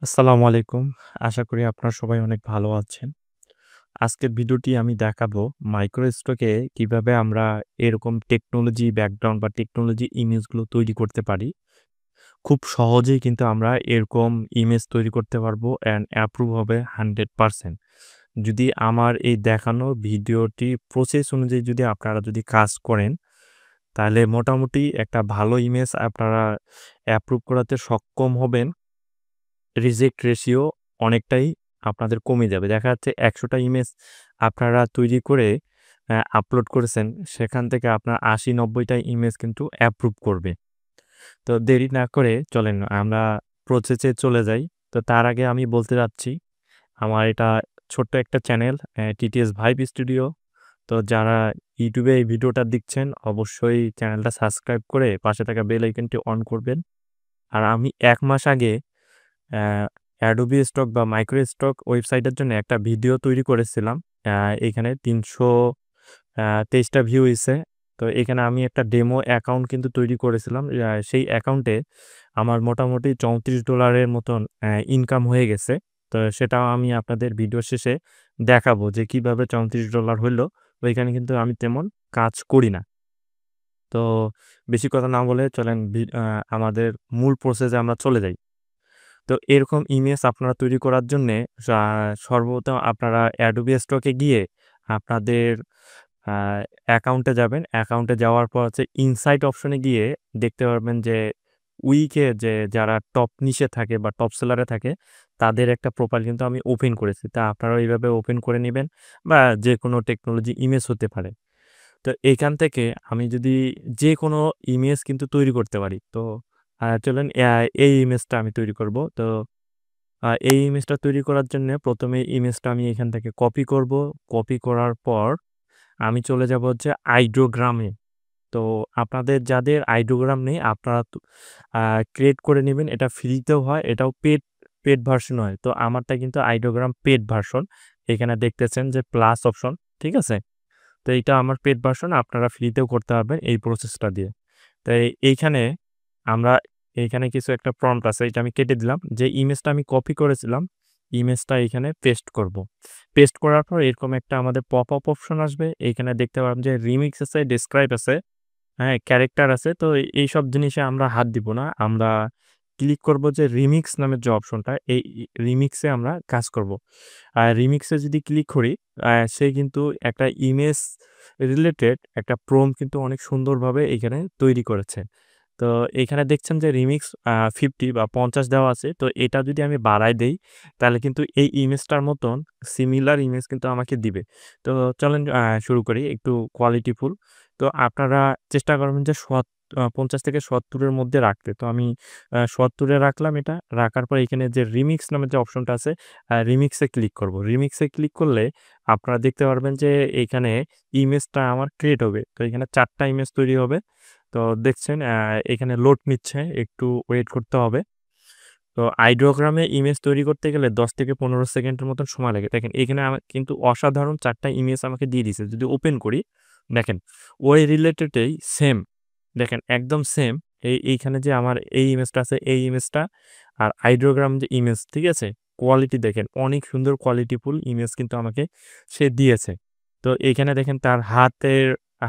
আসসালামু আলাইকুম। আশা করি আপনারা সবাই অনেক ভালো আছেন। আজকের ভিডিওটি আমি দেখাবো মাইক্রো স্টকে কিভাবে আমরা এরকম টেকনোলজি ব্যাকগ্রাউন্ড বা টেকনোলজি ইমেজগুলো তৈরি করতে পারি। খুব সহজেই কিন্তু আমরা এরকম ইমেজ তৈরি করতে পারবো অ্যান্ড অ্যাপ্রুভ হবে 100%। যদি আমার এই দেখানো ভিডিওটি প্রসেস অনুযায়ী যদি আপনারা কাজ করেন, তাহলে মোটামুটি একটা ভালো ইমেজ আপনারা অ্যাপ্রুভ করাতে সক্ষম হবেন। রিজেক্ট রেশিও অনেকটাই আপনাদের কমে যাবে। দেখা যাচ্ছে ১০০ টা ইমেজ আপনারা তৈরি করে আপলোড করেছেন, সেখান থেকে আপনার ৮০-৯০ টা ইমেজ কিন্তু অ্যাপ্রুভ করবে। তো দেরি না করে চলেন আমরা প্রসেসে চলে যাই। তো তার আগে আমি বলতে চাচ্ছি, আমার এটা ছোট্ট একটা চ্যানেল টিটিএস ভাইব স্টুডিও। তো যারা ইউটিউবে এই ভিডিওটা দেখছেন, অবশ্যই চ্যানেলটা সাবস্ক্রাইব করে পাশে থাকা বেল আইকনটি অন করবেন। আর আমি ১ মাস আগে অ্যা Adobe Stock বা Microstock ওয়েবসাইটের জন্য একটা ভিডিও তৈরি করেছিলাম। এখানে ৩২৩ টা ভিউ হইছে। তো এখানে আমি একটা ডেমো অ্যাকাউন্ট কিন্তু তৈরি করেছিলাম। সেই অ্যাকাউন্টে আমার মোটামুটি $34 এর মতন ইনকাম হয়ে গেছে। তো সেটাও আমি আপনাদের ভিডিও শেষে দেখাবো যে কিভাবে $34 হইলো। ওইখানে কিন্তু আমি তেমন কাজ করি না। তো বেশি কথা না বলে চলেন আমাদের মূল প্রসেসে আমরা চলে যাই। তো এরকম ইমেজ আপনারা তৈরি করার জন্যে সা সর্বপ্রথম আপনারা Adobe Stock এ গিয়ে আপনাদের আ অ্যাকাউন্টে যাবেন। অ্যাকাউন্টে যাওয়ার পর ইনসাইট অপশনে গিয়ে দেখতে পারবেন যে উইকে যারা টপ নিচে থাকে বা টপ সেলারে থাকে, তাদের একটা প্রোফাইল কিন্তু আমি ওপেন করেছি। তা আপনারাও এইভাবে ওপেন করে নিবেন বা যেকোনো টেকনোলজি ইমেজ হতে পারে। তো এইখান থেকে আমি যদি যেকোনো ইমেজ কিন্তু তৈরি করতে পারি। তো চলেন এই ইমেজটা আমি তৈরি করব। তো এই ইমেজটা তৈরি করার জন্যে ১ম এ ইমেজটা আমি এখান থেকে কপি করব। কপি করার পর আমি চলে যাব আইডিওগ্রামে। তো আপনাদের যাদের আইডিওগ্রাম নেই আপনারা তো আ ক্রিয়েট করে নিবেন। এটা ফ্রিতেও হয়, এটাও পেড ভার্সন হয়। তো আমারটা কিন্তু আইডিওগ্রাম পেড ভার্সন। এখানে দেখতেছেন যে প্লাস অপশন, ঠিক আছে? তো এইটা আমার পেড ভার্সন, আপনারা ফ্রিতেও করতে পারবেন এই প্রসেসটা দিয়ে। তো এইখানে আমরা এইখানে কিছু একটা প্রম্পট আছে, এটা আমি কেটে দিলাম। যে ইমেজটা আমি কপি করেছিলাম, ইমেজটা এখানে পেস্ট করব। পেস্ট করার পর এরকম একটা আমাদের পপ আপ অপশন আসবে। এইখানে দেখতে পারবেন যে রিমিক্স আছে, ডেসক্রাইব আছে, হ্যাঁ, ক্যারেক্টার আছে। তো এইসব জিনিসে আমরা হাত দিব না। আমরা ক্লিক করব যে রিমিক্স নামের যে অপশনটা, এই রিমিক্সে আমরা কাজ করব। আর রিমিক্সে যদি ক্লিক করি, সে কিন্তু একটা ইমেজ রিলেটেড একটা প্রম্পট কিন্তু অনেক সুন্দরভাবে এখানে তৈরি করেছে। তো এখানে দেখছেন যে রিমিক্স 50 বা 50 দেওয়া আছে। তো এটা যদি আমি বাড়ায় দেই, তাহলে কিন্তু এই ইমেজটার মতন সিমিলার ইমেজ কিন্তু আমাকে দিবে। তো চলেন শুরু করি একটু কোয়ালিটিফুল। তো আপনারা চেষ্টা করবেন যে ৫০ থেকে ৭০ এর মধ্যে রাখতে। তো আমি ৭০ এ রাখলাম এটা। রাখার পর এখানে যে রিমিক্স নামের যে অপশনটা আছে, রিমিক্সে ক্লিক করব। রিমিক্সে ক্লিক করলে আপনারা দেখতে পারবেন যে এইখানে ইমেজটা আমার ক্রিয়েট হবে। তো এখানে ৪ টা ইমেজ তৈরি হবে। তো দেখছেন এখানে লোড নিচ্ছে, একটু ওয়েট করতে হবে। তো আইডিওগ্রামে ইমেজ তৈরি করতে গেলে ১০ থেকে ১৫ সেকেন্ডের মতন সময় লাগে। দেখেন এখানে কিন্তু অসাধারণ ৪ টা ইমেজ আমাকে দিয়ে দিছে। যদি ওপেন করি, দেখেন ওই রিলেটেডই সেম। দেখেন একদম সেম। এইখানে যে আমার এই ইমেজটা আছে, এই ইমেজটা আর আইডিওগ্রাম যে ইমেজ, ঠিক আছে? কোয়ালিটি দেখেন অনেক সুন্দর কোয়ালিটিফুল ইমেজ কিন্তু আমাকে সে দিয়েছে। তো এইখানে দেখেন তার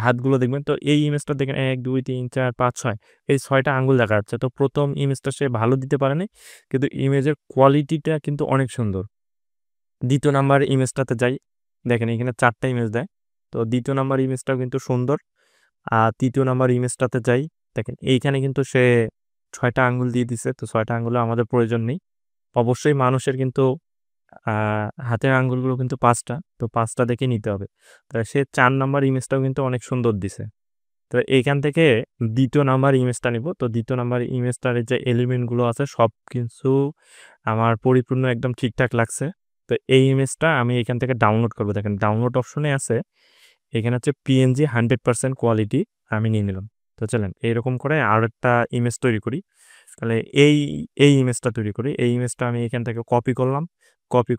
হাতগুলো দেখবেন। তো এই ইমেজটা দেখেন ১, ২, ৩, ৪, ৫, ৬ এই ৬ টা আঙ্গুল দেখা যাচ্ছে। তো ১ম ইমেজটা সে ভালো দিতে পারেনি। কিন্তু ইমেজের কোয়ালিটিটা কিন্তু অনেক সুন্দর। ২য় নাম্বার ইমেজটাতে যাই। দেখেন এখানে ৪ টা ইমেজ দেয়। তো ২য় নাম্বার ইমেজটাও কিন্তু সুন্দর। ৩য় নাম্বার ইমেজটাতে যাই। দেখেন এইখানে কিন্তু সে ৬ টা আঙ্গুল দিয়ে দিছে। তো ৬ টা আঙ্গুলও আমাদের প্রয়োজন নেই। অবশ্যই মানুষের কিন্তু আ হাতের আঙ্গুলগুলো কিন্তু ৫ টা। তো ৫ টা দেখে নিতে হবে। তো সে ৪ নাম্বার ইমেজটাও কিন্তু অনেক সুন্দর দিছে। তো এইখান থেকে ২য় নাম্বার ইমেজটা নিবো। তো ২য় নাম্বার ইমেজটার যে এলিমেন্ট গুলো আছে সবকিছু আমার পরিপূর্ণ একদম ঠিকঠাক লাগছে। তো এই ইমেজটা আমি এখান থেকে ডাউনলোড করব। দেখেন ডাউনলোড অপশনে আছে। এখানে হচ্ছে PNG 100% কোয়ালিটি আমি নিয়ে নিলাম। তো চলেন এইরকম করে আরেকটা ইমেজ তৈরি করি। তাহলে এই ইমেজটা তৈরি করি। এই ইমেজটা আমি এখান থেকে কপি করলাম। কপি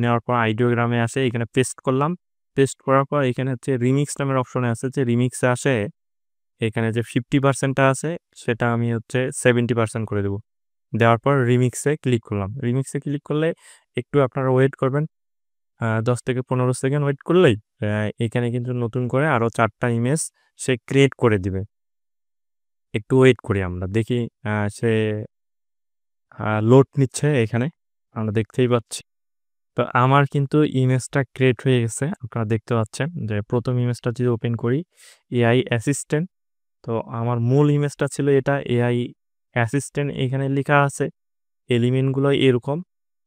নেওয়ার পর আইডিওগ্রামে আসে এখানে পেস্ট করলাম। পেস্ট করার পর এখানে হচ্ছে রিমিক্স নামের অপশনে আছে, যে রিমিক্সে আসে এখানে যে 50% টা আছে সেটা আমি হচ্ছে 70% করে দেব। দেওয়ার পর রিমিক্সে ক্লিক করলাম। রিমিক্সে ক্লিক করলে একটু আপনারা ওয়েট করবেন। ১০ থেকে ১৫ সেকেন্ড ওয়েট করলেই এখানে কিন্তু নতুন করে আরো ৪ টা ইমেজ সে ক্রিয়েট করে দিবে। একটু ওয়েট করি আমরা। দেখি সে লোড নিচ্ছে এখানে। আমরা দেখতেই পাচ্ছি। তো আমার কিন্তু ইমেজটা ক্রিয়েট হয়ে গেছে। আপনারা দেখতে পাচ্ছেন যে ১ম ইমেজটা যদি ওপেন করি এআই অ্যাসিস্ট্যান্ট। তো আমার মূল ইমেজটা ছিল এটা এআই অ্যাসিস্ট্যান্ট এখানে লিখা আছে। এলিমেন্ট গুলো এরকম।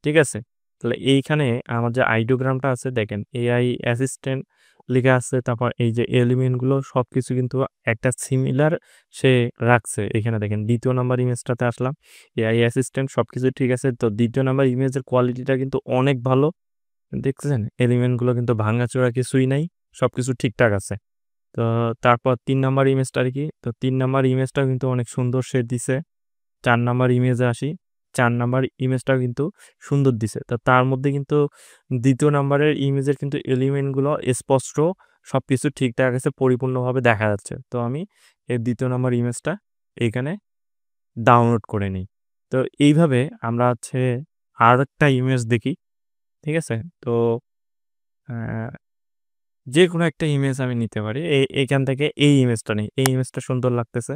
ঠিক আছে? তাহলে এইখানে আমার যে আইডিওগ্রামটা আছে দেখেন এআই অ্যাসিস্ট্যান্ট লিখা আছে। তারপর এই যে এলিমেন্ট গুলো সবকিছু কিন্তু একটা সিমিলার সে রাখছে। এখানে দেখেন ২য় নাম্বার ইমেজটাতে আসলাম। এআই অ্যাসিস্ট্যান্ট সবকিছু ঠিক আছে। তো ২য় নাম্বার ইমেজের কোয়ালিটিটা কিন্তু অনেক ভালো। দেখতেছেন? এলিমেন্ট গুলো কিন্তু ভাঙাচোরা কিছুই নাই। সবকিছু ঠিকঠাক আছে। তো তারপর ৩ নাম্বার ইমেজটা দেখি। তো ৩ নাম্বার ইমেজটাও কিন্তু অনেক সুন্দর সে দিছে। ৪ নাম্বার ইমেজে আসি। ৪ নাম্বার ইমেজটাও কিন্তু সুন্দর দিছে। তো তার মধ্যে কিন্তু ২য় নাম্বারের ইমেজের কিন্তু এলিমেন্ট গুলো স্পষ্ট সবকিছু ঠিকঠাক আছে, পরিপূর্ণভাবে দেখা যাচ্ছে। তো আমি এই ২য় নাম্বার ইমেজটা এইখানে ডাউনলোড করে নিই। তো এইভাবে আমরা হচ্ছে আরেকটা ইমেজ দেখি। ঠিক আছে? তো আ যেকোনো একটা ইমেজ আমি নিতে পারি। এইখান থেকে এই ইমেজটা নেই। এই ইমেজটা সুন্দর লাগতেছে।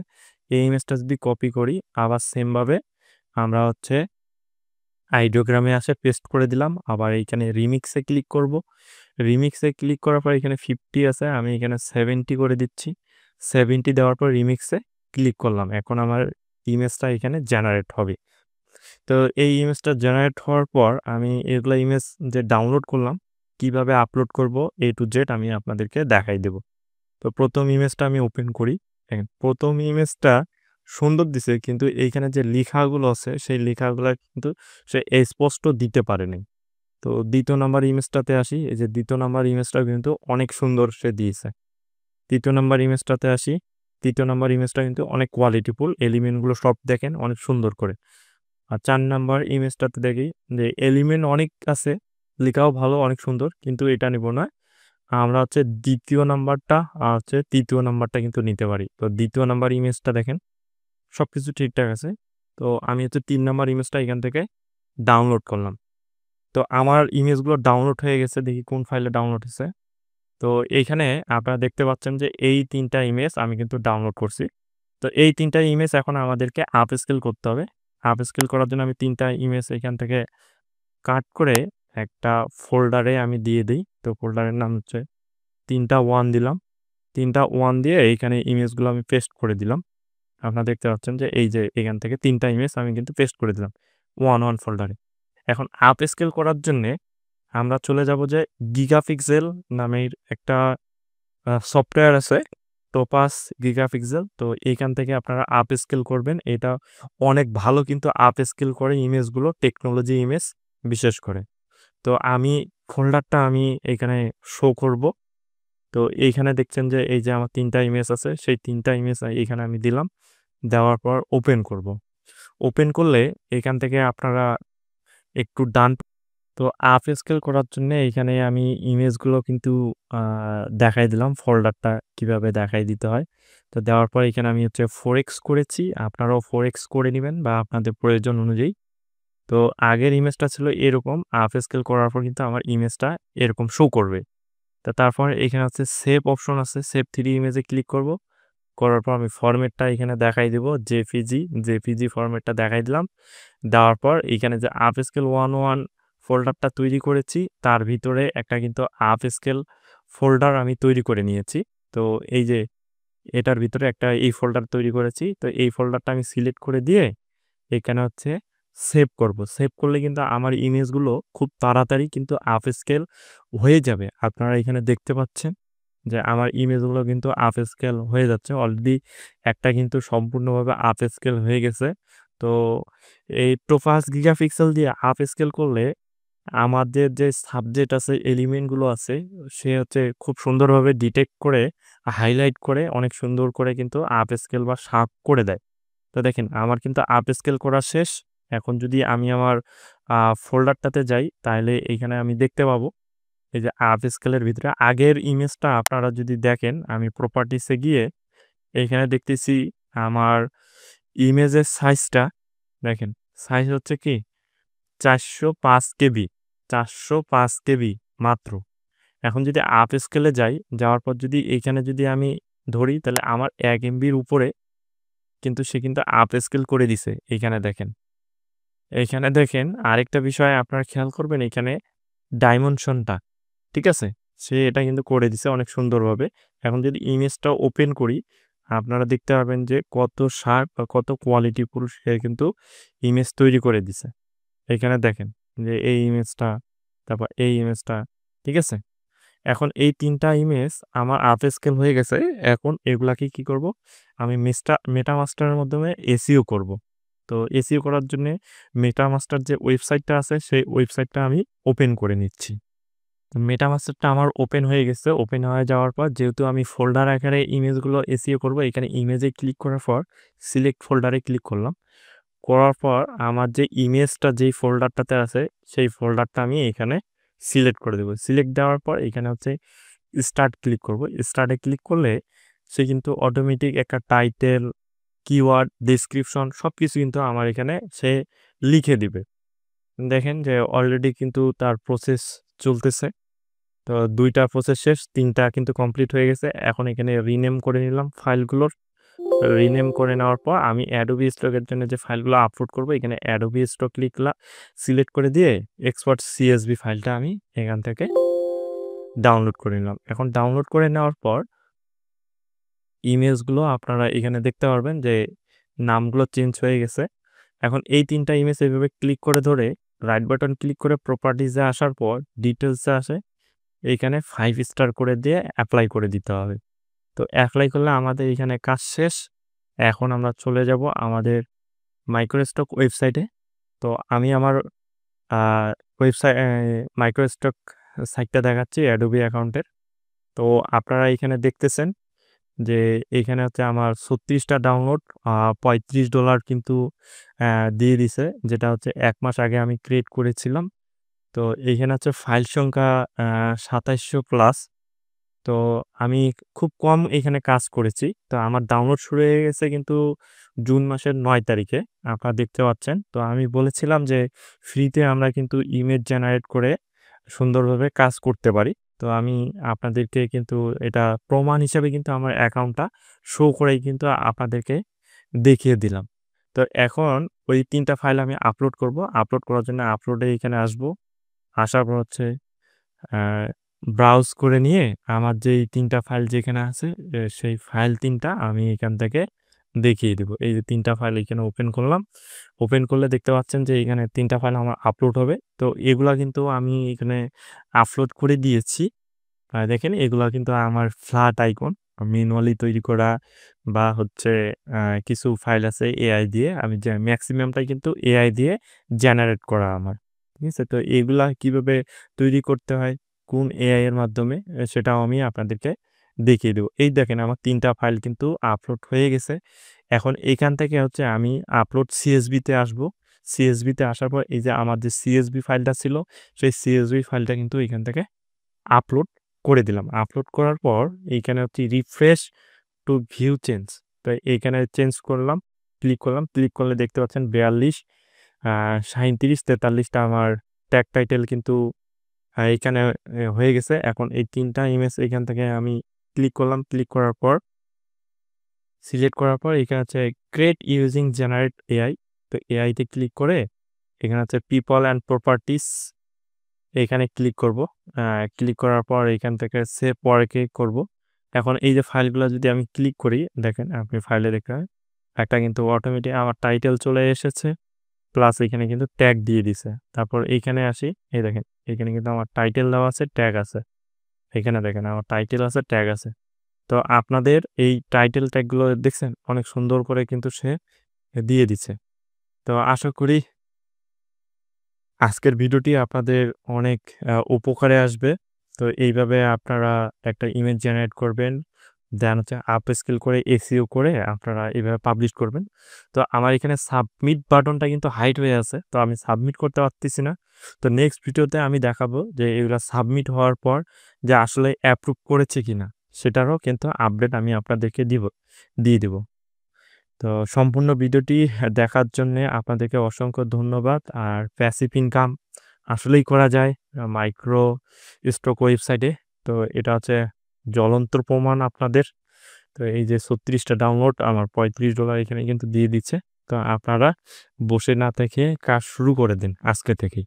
এই ইমেজটা যদি কপি করি আবার সেম ভাবে আমরা হচ্ছে আইডিওগ্রামে আসে পেস্ট করে দিলাম। আবার এইখানে রিমিক্সে ক্লিক করব। রিমিক্সে ক্লিক করার পর এখানে 50 আছে। আমি এখানে 70 করে দিচ্ছি। 70 দেওয়ার পর রিমিক্সে ক্লিক করলাম। এখন আমার ইমেজটা এখানে জেনারেট হবে। তো এই ইমেজটা জেনারেট হওয়ার পর আমি এগুলা ইমেজ যে ডাউনলোড করলাম, কিভাবে আপলোড করব A to Z আমি আপনাদেরকে দেখাই দেব। তো ১ম ইমেজটা আমি ওপেন করি। দেখেন ১ম ইমেজটা সুন্দর দিছে কিন্তু এইখানে যে লিখাগুলো আছে সেই লিখাগুলা কিন্তু সে স্পষ্ট দিতে পারে নাই। তো ২য় নাম্বার ইমেজটাতে আসি। এই যে ২য় নাম্বার ইমেজটাও কিন্তু অনেক সুন্দর সে দিয়েছে। ৩য় নাম্বার ইমেজটাতে আসি। ৩য় নাম্বার ইমেজটা কিন্তু অনেক কোয়ালিটিফুল। এলিমেন্ট গুলো সব দেখেন অনেক সুন্দর করে। আর ৪ নাম্বার ইমেজটাতে দেখি যে এলিমেন্ট অনেক আছে। লিখাও ভালো অনেক সুন্দর। কিন্তু এটা নিব না। আমরা হচ্ছে ২য় নাম্বারটা আর হচ্ছে ৩য় নাম্বারটা কিন্তু নিতে পারি। তো ২য় নাম্বার ইমেজটা দেখেন সবকিছু ঠিকঠাক আছে। তো আমি হচ্ছে ৩ নাম্বার ইমেজটা এখান থেকে ডাউনলোড করলাম। তো আমার ইমেজগুলো ডাউনলোড হয়ে গেছে। দেখি কোন ফাইলে ডাউনলোড হইছে। তো এইখানে আপনারা দেখতে পাচ্ছেন যে এই ৩ টা ইমেজ আমি কিন্তু ডাউনলোড করছি। তো এই ৩ টা ইমেজ এখন আমাদেরকে আপস্কেল করতে হবে। আপস্কেল করার জন্য আমি ৩ টা ইমেজ এখান থেকে কাট করে একটা ফোল্ডারে আমি দিয়ে দেই। তো ফোল্ডারের নাম হচ্ছে ৩ টা 1 দিলাম। ৩ টা 1 দিয়ে এইখানে ইমেজগুলো আমি পেস্ট করে দিলাম। আপনারা দেখতে পাচ্ছেন যে এই যে এখান থেকে ৩ টা ইমেজ আমি কিন্তু পেস্ট করে দিলাম 1 ফোল্ডারে। এখন আপস্কেল করার জন্যে আমরা চলে যাব যে গিগাপিক্সেল নামের একটা সফটওয়্যার আছে। টোপাস গিগাপিক্সেল। তো এইখান থেকে আপনারা আপস্কেল করবেন। এটা অনেক ভালো কিন্তু আপস্কেল করে ইমেজগুলো, টেকনোলজি ইমেজ বিশেষ করে। তো আমি ফোল্ডারটা আমি এখানে শো করব। তো এইখানে দেখছেন যে এই যে আমার ৩ টা ইমেজ আছে। সেই ৩ টা ইমেজ এইখানে আমি দিলাম। দেওয়ার পর ওপেন করব। ওপেন করলে এখান থেকে আপনারা একটু ডান তো আপস্কেল করার জন্যে এইখানে আমি ইমেজগুলো কিন্তু আ দেখাই দিলাম ফোল্ডারটা কিভাবে দেখাই দিতে হয়। তো দেওয়ার পর এখানে আমি হচ্ছে 4x করেছি। আপনারাও 4x করে নিবেন বা আপনাদের প্রয়োজন অনুযায়ী। তো আগের ইমেজটা ছিল এরকম। আপস্কেল করার পর কিন্তু আমার ইমেজটা এরকম শো করবে। তো তারপর এখানে হচ্ছে সেভ অপশন আছে। সেভ 3 ইমেজে ক্লিক করব। করার পর আমি ফরমেটটা এখানে দেখাই দিব। জেপিজি ফরমেটটা দেখাই দিলাম। দেওয়ার পর এখানে যে আপস্কেল 1 ফোল্ডারটা তৈরি করেছি তার ভিতরে একটা কিন্তু আপস্কেল ফোল্ডার আমি তৈরি করে নিয়েছি। তো এই যে এটার ভিতরে একটা এই ফোল্ডার তৈরি করেছি। তো এই ফোল্ডারটা আমি সিলেক্ট করে দিয়ে এখানে হচ্ছে সেভ করব। সেভ করলে কিন্তু আমার ইমেজগুলো খুব তাড়াতাড়ি কিন্তু আপস্কেল হয়ে যাবে। আপনারা এখানে দেখতে পাচ্ছেন যে আমার ইমেজগুলো কিন্তু আপস্কেল হয়ে যাচ্ছে। অলরেডি একটা কিন্তু সম্পূর্ণভাবে আপস্কেল হয়ে গেছে। তো এই টোপাস গিগাপিক্সেল দিয়ে আপস্কেল করলে আমাদের যে সাবজেক্ট আছে, এলিমেন্ট গুলো আছে, সে হচ্ছে খুব সুন্দরভাবে ডিটেক্ট করে, হাইলাইট করে, অনেক সুন্দর করে কিন্তু আপস্কেল বা শার্প করে দেয়। তো দেখেন আমার কিন্তু আপস্কেল করা শেষ। এখন যদি আমি আমার ফোল্ডারটাতে যাই, তাহলে এইখানে আমি দেখতে পাবো এই যে আপস্কেলের ভিতরে আগের ইমেজটা আপনারা যদি দেখেন, আমি প্রপার্টিসে গিয়ে এইখানে দেখতেছি আমার ইমেজের সাইজটা দেখেন সাইজ হচ্ছে কি 405 কেবি, 405 কেবি মাত্র। এখন যদি আপ স্কেলে যাই, যাওয়ার পর যদি এইখানে যদি আমি ধরি তাহলে আমার 1 এমবির উপরে কিন্তু সে কিন্তু আপ স্কেল করে দিছে। এইখানে দেখেন। এইখানে দেখেন আরেকটা বিষয় আপনারা খেয়াল করবেন এইখানে ডাইমেনশনটা, ঠিক আছে? সে এটা কিন্তু করে দিছে অনেক সুন্দরভাবে। এখন যদি ইমেজটা ওপেন করি, আপনারা দেখতে পারবেন যে কত শার্প বা কত কোয়ালিটিফুল সে কিন্তু ইমেজ তৈরি করে দিছে। এখানে দেখেন যে এই ইমেজটা, তারপর এই ইমেজটা, ঠিক আছে? এখন এই ৩ টা ইমেজ আমার আপ স্কেল হয়ে গেছে। এখন এগুলাকে কি করব? আমি মেটামাস্টার এর মাধ্যমে এসইও করব। তো এসইও করার জন্যে মেটামাস্টার যে ওয়েবসাইটটা আছে সেই ওয়েবসাইটটা আমি ওপেন করে নিচ্ছি। তো মেটামাস্টারটা আমার ওপেন হয়ে গেছে। ওপেন হয়ে যাওয়ার পর যেহেতু আমি ফোল্ডার আকারে ইমেজগুলো এসইও করব, এখানে ইমেজে ক্লিক করার পর সিলেক্ট ফোল্ডারে ক্লিক করলাম। করার পর আমার যে ইমেজটা যেই ফোল্ডারটাতে আছে সেই ফোল্ডারটা আমি এখানে সিলেক্ট করে দেব। সিলেক্ট দেওয়ার পর এখানে হচ্ছে স্টার্ট ক্লিক করব। স্টার্টে ক্লিক করলে সে কিন্তু অটোমেটিক একটা টাইটেল, কিওয়ার্ড, ডেসক্রিপশন সবকিছু কিন্তু আমার এখানে সে লিখে দিবে। দেখেন যে অলরেডি কিন্তু তার প্রসেস চলতেছে। তো ২ টা প্রসেস শেষ, ৩ টা কিন্তু কমপ্লিট হয়ে গেছে। এখন এখানে রিনেম করে নিলাম ফাইলগুলোর। রিনেম করে নেওয়ার পর আমি Adobe Stock এর জন্য যে ফাইলগুলো আপলোড করব, এখানে Adobe Stock সিলেক্ট করে দিয়ে export CSV ফাইলটা আমি এখান থেকে ডাউনলোড করে নিলাম। এখন ডাউনলোড করে নেওয়ার পর ইমেজগুলো আপনারা এখানে দেখতে পারবেন যে নামগুলো চেঞ্জ হয়ে গেছে। এখন এই ৩ টা ইমেজ এভাবে ক্লিক করে ধরে রাইট বাটন ক্লিক করে প্রপার্টিজ এ আসার পর ডিটেইলস এ আসে, এইখানে 5 স্টার করে দিয়ে এপ্লাই করে দিতে হবে। তো এপ্লাই করলে আমাদের এখানে কাজ শেষ। এখন আমরা চলে যাব আমাদের মাইক্রোস্টক ওয়েবসাইটে। তো আমি আমার আ মাইক্রোস্টক সাইটটা দেখাচ্ছি Adobe অ্যাকাউন্টের। তো আপনারা এখানে দেখতেছেন যে এইখানে হচ্ছে আমার ৩৬ টা ডাউনলোড, $35 কিন্তু দিয়ে দিছে। যেটা হচ্ছে ১ মাস আগে আমি ক্রিয়েট করেছিলাম। তো এইখানে হচ্ছে ফাইল সংখ্যা আ ২৭০০ প্লাস। তো আমি খুব কম এখানে কাজ করেছি। তো আমার ডাউনলোড শুরু হয়ে গেছে কিন্তু জুন মাসের ৯ তারিখে। আপনারা দেখতে পাচ্ছেন। তো আমি বলেছিলাম যে ফ্রিতে আমরা কিন্তু ইমেজ জেনারেট করে সুন্দরভাবে কাজ করতে পারি। তো আমি আপনাদেরকে কিন্তু এটা প্রমাণ হিসেবে কিন্তু আমার অ্যাকাউন্টটা শো করেই কিন্তু আপনাদেরকে দেখিয়ে দিলাম। তো এখন ওই ৩ টা ফাইল আমি আপলোড করব। আপলোড করার জন্য আপলোডে এখানে আসবো। আসার পর হচ্ছে আ ব্রাউজ করে নিয়ে আমার যেই ৩ টা ফাইল যেখানে আছে সেই ফাইল ৩ টা আমি এখান থেকে দেখিয়ে দিব। এই যে ৩ টা ফাইল এখানে ওপেন করলাম। ওপেন করলে দেখতে পাচ্ছেন যে এখানে ৩ টা ফাইল আমার আপলোড হবে। তো এগুলা কিন্তু আমি এখানে আপলোড করে দিয়েছি। দেখেন এগুলা কিন্তু আমার ফ্ল্যাট আইকন ম্যানুয়ালি তৈরি করা বা হচ্ছে আ কিছু ফাইল আছে এআই দিয়ে আমি যে মেক্সিমামটাই কিন্তু এআই দিয়ে জেনারেট করা আমার। ঠিক আছে? তো এগুলা কিভাবে তৈরি করতে হয়, কোন এআই এর মাধ্যমে সেটাও আমি আপনাদেরকে দেখিয়ে দেব। এই দেখেন আমার ৩ টা ফাইল কিন্তু আপলোড হয়ে গেছে। এখন এইখান থেকে হচ্ছে আমি আপলোড সিএসভি তে আসবো। সিএসভি তে আসার পর এই যে আমার যে সিএসভি ফাইলটা ছিল, সেই সিএসভি ফাইলটা কিন্তু এখান থেকে আপলোড করে দিলাম। আপলোড করার পর এইখানে হচ্ছে রিফ্রেশ টু ভিউ চেঞ্জ। তো এইখানে চেঞ্জ করলাম, ক্লিক করলাম। ক্লিক করলে দেখতে পাচ্ছেন ৪২, ৩৭, ৪৩ টা আমার ট্যাগ টাইটেল কিন্তু এইখানে হয়ে গেছে। এখন এই ৩ টা ইমেজ এখান থেকে আমি ক্লিক করলাম। ক্লিক করার পর সিলেক্ট করার পর এখানে হচ্ছে ক্রিয়েট ইউজিং জেনারেট এআই। তো এআই তে ক্লিক করে এখানে হচ্ছে পিপল অ্যান্ড প্রপার্টিস এখানে ক্লিক করব। ক্লিক করার পর এখান থেকে সেভ ওয়ার্কে করব। এখন এই যে ফাইলগুলা যদি আমি ক্লিক করি, দেখেন আপনি ফাইলে দেখতে একটা কিন্তু অটোমেটিক আমার টাইটেল চলে এসেছে। প্লাস এখানে কিন্তু ট্যাগ দিয়ে দিছে। তারপর এইখানে আসি, এই দেখেন এখানে কিন্তু আমার টাইটেল দেওয়া আছে, ট্যাগ আছে। এখানে দেখেন আমার টাইটেল আছে, ট্যাগ আছে। তো আপনাদের এই টাইটেল ট্যাগগুলো দেখছেন? অনেক সুন্দর করে কিন্তু সে দিয়ে দিছে। তো আশা করি আজকের ভিডিওটি আপনাদের অনেক উপকারে আসবে। তো এইভাবে আপনারা একটা ইমেজ জেনারেট করবেন। দেন হচ্ছে আপ স্কেল করে এসইও করে আপনারা এভাবে পাবলিশ করবেন। তো আমার এখানে সাবমিট বাটনটা কিন্তু হাইড হয়ে আছে। তো আমি সাবমিট করতে পারতেছি না। তো নেক্সট ভিডিওতে আমি দেখাবো যে এগুলা সাবমিট হওয়ার পর যে আসলে অ্যাপ্রুভ করেছে কিনা সেটারও কিন্তু আপডেট আমি আপনাদেরকে দিয়ে দিব। তো সম্পূর্ণ ভিডিওটি দেখার জন্যে আপনাদেরকে অসংখ্য ধন্যবাদ। আর প্যাসিভ ইনকাম আসলেই করা যায় মাইক্রো স্টক ওয়েবসাইটে। তো এটা হচ্ছে জ্বলন্ত প্রমাণ আপনাদের। তো এই যে ৩৬ টা ডাউনলোড আমার $35 এখানে কিন্তু দিয়ে দিচ্ছে। তো আপনারা বসে না থেকে কাজ শুরু করে দিন আজকে থেকেই।